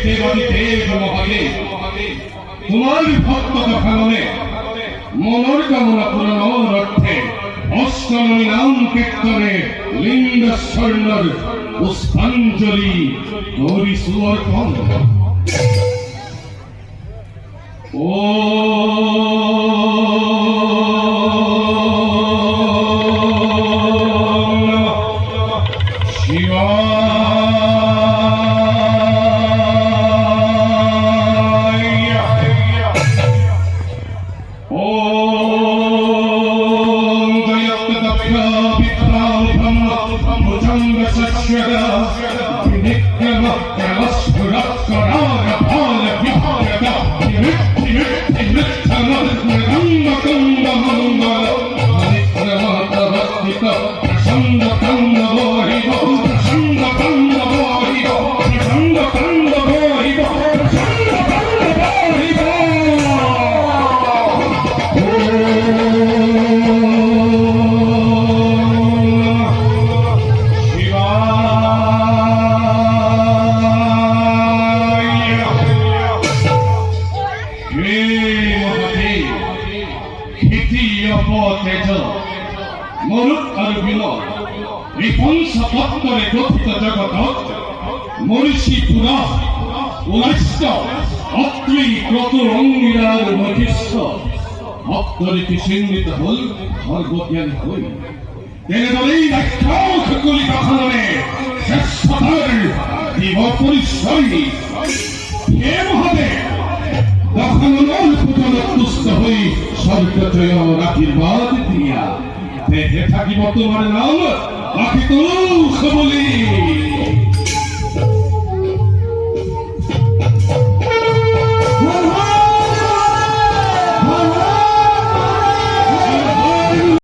দেবাদিদেব মহাদেব তোমার ভক্ত দখানে মনের কামনা পূরণের অর্থে অষ্টমী নাম কীর্তনে লিঙ্গ স্বর্ণর পুষ্পাঞ্জলি গৌরী সুঅর্পণ। ও মনীষীপুরা উলাস্য অত্রি ক্রত অঙ্গিরার মহিষ্ঠ ভক্তরীতি সিন্দিত হল সর্বজ্ঞান হই তেনে বলেই ব্যাখ্যাও খকুলি কখনে শ্রেষ্ঠতার দিব পরিচয় হে মহাদেব দখলনর পুতল তুষ্ট হই স্বর্গজয় আশীর্বাদ দিয়া দেহে থাকিব তোমার নাম বাকি তো বলি